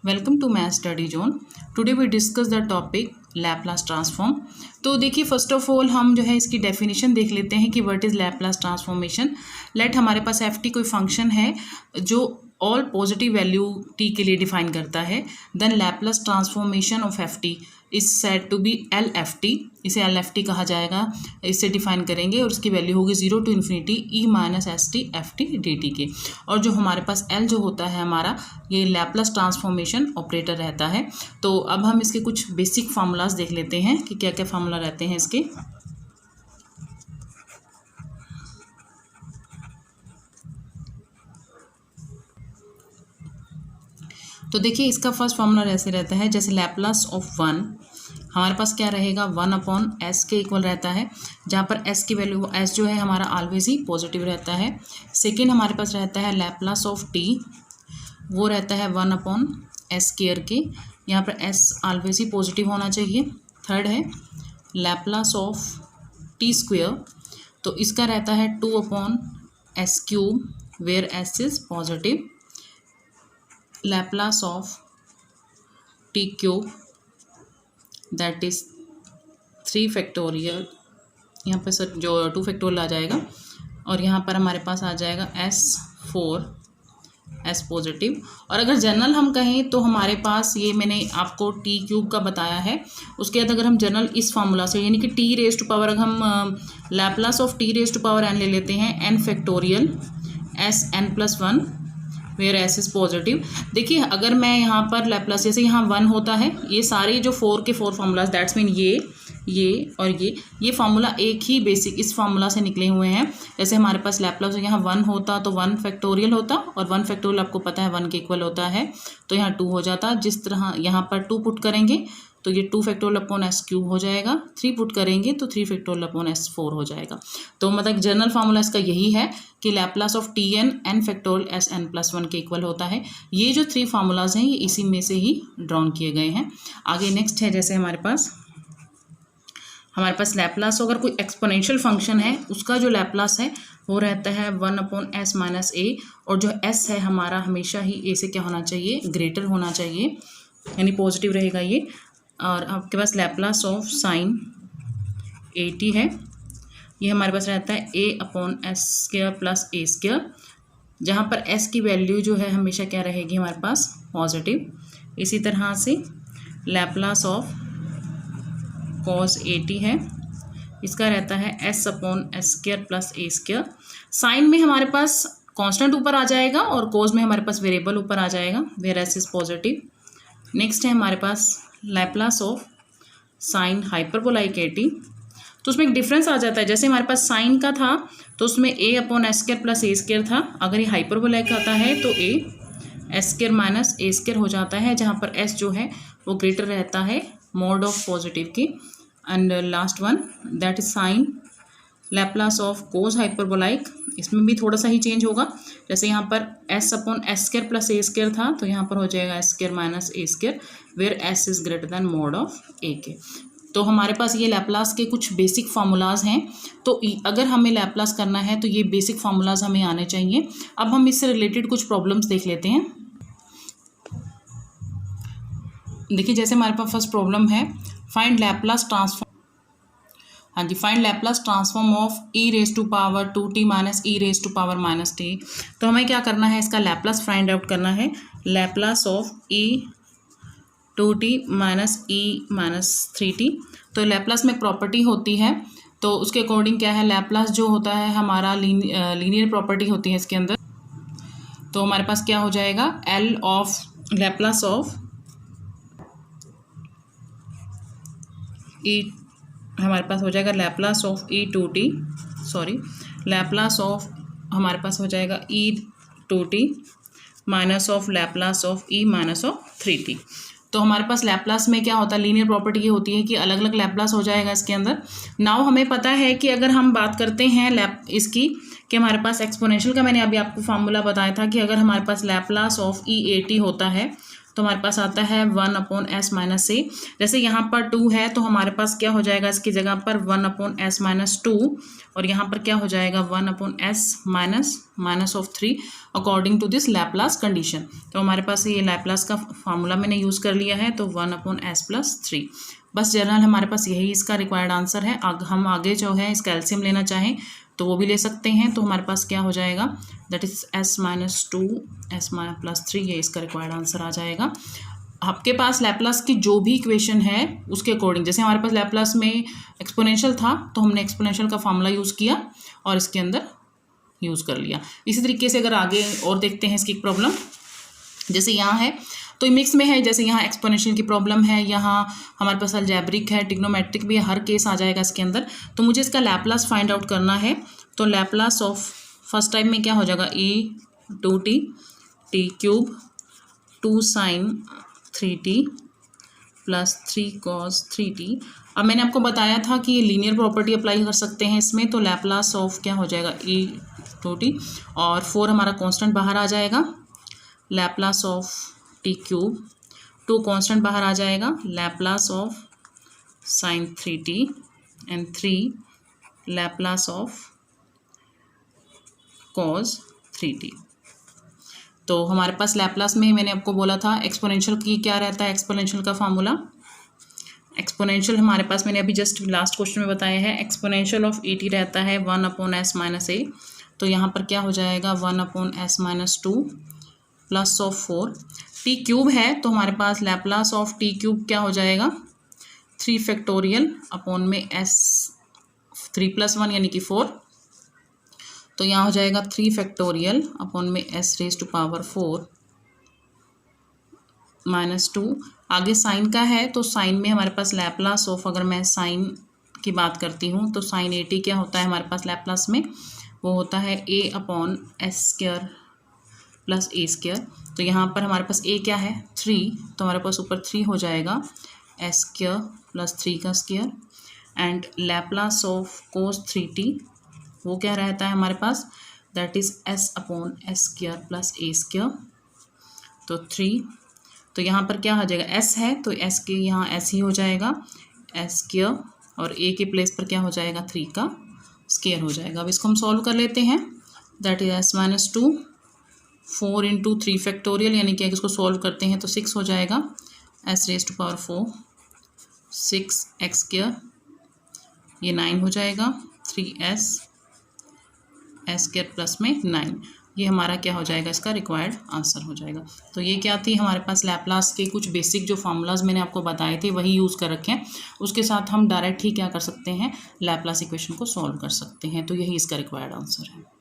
Welcome to math study zone. Today we discuss the topic Laplace transform. तो देखिए, first of all हम जो है इसकी डेफिनेशन देख लेते हैं कि what is Laplace transformation. Let हमारे पास एफ टी कोई फंक्शन है जो ऑल पॉजिटिव वैल्यू टी के लिए डिफाइन करता है, then Laplace transformation of F T is said to be L F T. इसे एल एफ टी कहा जाएगा, इससे डिफाइन करेंगे और उसकी वैल्यू होगी 0 to infinity E minus S T F T D T के। और जो हमारे पास एल जो होता है हमारा, ये लैप्लास ट्रांसफॉर्मेशन ऑपरेटर रहता है। तो अब हम इसके कुछ बेसिक फार्मूलाज देख लेते हैं कि क्या क्या फार्मूला रहते हैं इसके। तो देखिए, इसका फर्स्ट फार्मूला ऐसे रहता है, जैसे लैप्लास ऑफ 1 हमारे पास क्या रहेगा, 1/s के इक्वल रहता है, जहाँ पर s की वैल्यू, s जो है हमारा ऑलवेज ही पॉजिटिव रहता है। सेकेंड हमारे पास रहता है लैप्लास ऑफ t, वो रहता है 1/s² के, यहाँ पर s ऑलवेज ही पॉजिटिव होना चाहिए। थर्ड है लैप्लास ऑफ t², तो इसका रहता है 2/s³ where s is positive. Laplace of t³ that is 3 factorial, यहाँ पर सर जो 2 फैक्टोरियल आ जाएगा, और यहाँ पर हमारे पास आ जाएगा s पॉजिटिव। और अगर जनरल हम कहें तो हमारे पास, ये मैंने आपको t³ का बताया है, उसके बाद अगर हम जनरल इस फार्मूला से, यानी कि t रेज़ टू पावर, अगर हम Laplace of t raise to power n ले लेते हैं, n factorial sn+1 where s is positive. देखिए, अगर मैं यहाँ पर लैप्लास, जैसे यहाँ 1 होता है, ये सारे जो 4 के 4 फार्मूलाज, दैट्स मीन ये और ये फार्मूला एक ही बेसिक इस फार्मूला से निकले हुए हैं। जैसे हमारे पास लैप्लास यहाँ 1 होता तो 1 फैक्टोरियल होता, और 1 फैक्टोरियल आपको पता है 1 के इक्वल होता है, तो यहाँ 2 हो जाता। जिस तरह यहाँ पर 2 पुट करेंगे तो ये 2 फैक्टोरियल अपॉन s³ हो जाएगा, 3 पुट करेंगे तो 3 फैक्टोरियल अपॉन s4 हो जाएगा। तो मतलब जनरल फार्मूला इसका यही है कि Laplace of tn n factorial sn+1 के इक्वल होता है। ये जो 3 फार्मूलाज हैं ये इसी में से ही ड्रॉन किए गए हैं। आगे नेक्स्ट है, जैसे हमारे पास लैप्लास, अगर कोई एक्सपोनेंशियल फंक्शन है उसका जो लैप्लास है वो रहता है 1/s - a, और जो s है हमारा हमेशा ही a से क्या होना चाहिए, ग्रेटर होना चाहिए, यानी पॉजिटिव रहेगा ये। और आपके पास लैप्लास ऑफ साइन at है, ये हमारे पास रहता है a/s² + a², जहाँ पर s की वैल्यू जो है हमेशा क्या रहेगी हमारे पास, पॉजिटिव। इसी तरह से लैप्लास ऑफ cos at है, इसका रहता है s/s² + a²। साइन में हमारे पास कांस्टेंट ऊपर आ जाएगा और cos में हमारे पास वेरिएबल ऊपर आ जाएगा, where s is positive. Next है हमारे पास Laplace of sine hyperbolic at, तो उसमें एक डिफरेंस आ जाता है। जैसे हमारे पास साइन का था तो उसमें a/s² + a² था, अगर ये हाइपरबोलाइक आता है तो a² - a² हो जाता है, जहाँ पर s जो है वो ग्रेटर रहता है मोड ऑफ पॉजिटिव की। And last one that is sine Laplace of cos hyperbolic, इसमें भी थोड़ा सा ही चेंज होगा। जैसे यहाँ पर s/s² + a² था, तो यहाँ पर हो जाएगा s² - a² where s is greater than mod of a के। तो हमारे पास ये लैप्लास के कुछ बेसिक फार्मूलाज हैं। तो अगर हमें लैप्लास करना है तो ये बेसिक फार्मूलाज हमें आने चाहिए। अब हम इससे रिलेटेड कुछ प्रॉब्लम्स देख लेते हैं। देखिए, जैसे हमारे पास फर्स्ट प्रॉब्लम है, फाइंड लैप्लास ट्रांसफॉर्म, हाँ जी, find Laplace transform of e⁻² - e⁻⁻t। तो हमें क्या करना है, इसका लैप्लास फाइंड आउट करना है। लैप्लास ऑफ e⁻² - e⁻3t, तो लैप्लास में प्रॉपर्टी होती है, तो उसके अकॉर्डिंग क्या है, लैप्लास जो होता है हमारा लीनियर प्रॉपर्टी होती है इसके अंदर। तो हमारे पास क्या हो जाएगा, L of Laplace of e, हमारे पास हो जाएगा Laplace of e2t, sorry, Laplace of हमारे पास हो जाएगा e2t minus of Laplace of e⁻3t। तो हमारे पास लैप्लास में क्या होता है, लीनियर प्रॉपर्टी ये होती है कि अलग अलग लैप्लास हो जाएगा इसके अंदर। नाउ हमें पता है कि अगर हम बात करते हैं इसकी कि हमारे पास एक्सपोनेंशियल का, मैंने अभी आपको फार्मूला बताया था कि अगर हमारे पास लैप्लास ऑफ e80 होता है तो हमारे पास आता है 1/s - a। जैसे यहाँ पर 2 है तो हमारे पास क्या हो जाएगा, इसकी जगह पर 1/s - 2, और यहाँ पर क्या हो जाएगा 1/s - (3) according to this Laplace condition. तो हमारे पास ये लैप्लास का फार्मूला मैंने यूज़ कर लिया है, तो 1/s+3। बस जनरल हमारे पास यही इसका रिक्वायर्ड आंसर है। हम आगे जो है इस कैल्शियम लेना चाहें तो वो भी ले सकते हैं। तो हमारे पास क्या हो जाएगा, दैट इज़ s-2 s-+3, ये इसका रिक्वायर्ड आंसर आ जाएगा। आपके पास लैप्लास की जो भी इक्वेशन है उसके अकॉर्डिंग, जैसे हमारे पास लैप्लास में एक्सपोनेंशियल था तो हमने एक्सपोनेंशियल का फॉर्मूला यूज़ किया और इसके अंदर यूज़ कर लिया। इसी तरीके से अगर आगे और देखते हैं इसकी प्रॉब्लम, जैसे यहाँ है तो मिक्स में है, जैसे यहाँ एक्सपोनेंशियल की प्रॉब्लम है, यहाँ हमारे पास अलजेब्रिक है, ट्रिग्नोमेट्रिक भी है, हर केस आ जाएगा इसके अंदर। तो मुझे इसका लैप्लास फाइंड आउट करना है। तो लैप्लास ऑफ फर्स्ट टाइम में क्या हो जाएगा, e2t t³ 2 sin 3t + 3 cos 3t। अब मैंने आपको बताया था कि ये लीनियर प्रॉपर्टी अप्लाई कर सकते हैं इसमें। तो लैप्लास ऑफ क्या हो जाएगा e2t, और 4 हमारा कांस्टेंट बाहर आ जाएगा। लैप्लास ऑफ t³ 2 कांस्टेंट बाहर आ जाएगा। Laplace of sin 3t and 3 Laplace of cos 3t। तो हमारे पास लैप्लास में मैंने आपको बोला था एक्सपोनेंशियल की क्या रहता है, एक्सपोनेंशियल का फार्मूला। एक्सपोनेंशियल हमारे पास मैंने अभी जस्ट लास्ट क्वेश्चन में बताया है, एक्सपोनेंशियल ऑफ et रहता है 1/s - a। तो यहाँ पर क्या हो जाएगा 1/s - 2 प्लस ऑफ 4 t³ है तो हमारे पास लैप्लास ऑफ t³ क्या हो जाएगा 3 फैक्टोरियल अपॉन में s 3 + 1 यानी कि 4। तो यहाँ हो जाएगा 3 फैक्टोरियल अपॉन में s⁴ -2। आगे साइन का है तो साइन में हमारे पास लैप्लास ऑफ, अगर मैं साइन की बात करती हूँ तो साइन at क्या होता है हमारे पास लैप्लास में, वो होता है a/s² + a²। तो यहाँ पर हमारे पास a क्या है 3, तो हमारे पास ऊपर 3 हो जाएगा s² + 3 का square. And Laplace of cos 3t वो क्या रहता है हमारे पास, दैट इज़ s/s² + a²। तो 3, तो यहाँ पर क्या हो जाएगा s है तो s के यहाँ s ही हो जाएगा s², और a के प्लेस पर क्या हो जाएगा 3 का स्क्वायर हो जाएगा। अब इसको हम सॉल्व कर लेते हैं, दैट इज s-2 4 × 3 फैक्टोरियल, यानी कि अगर इसको सॉल्व करते हैं तो 6 हो जाएगा s⁴ 6x², ये 9 हो जाएगा 3s s² प्लस में 9। ये हमारा क्या हो जाएगा, इसका रिक्वायर्ड आंसर हो जाएगा। तो ये क्या थी हमारे पास लैप्लास के कुछ बेसिक जो फार्मूलाज मैंने आपको बताए थे वही यूज़ कर रखे हैं। उसके साथ हम डायरेक्ट ही क्या कर सकते हैं, लैप्लास इक्वेशन को सॉल्व कर सकते हैं। तो यही इसका रिक्वायर्ड आंसर है।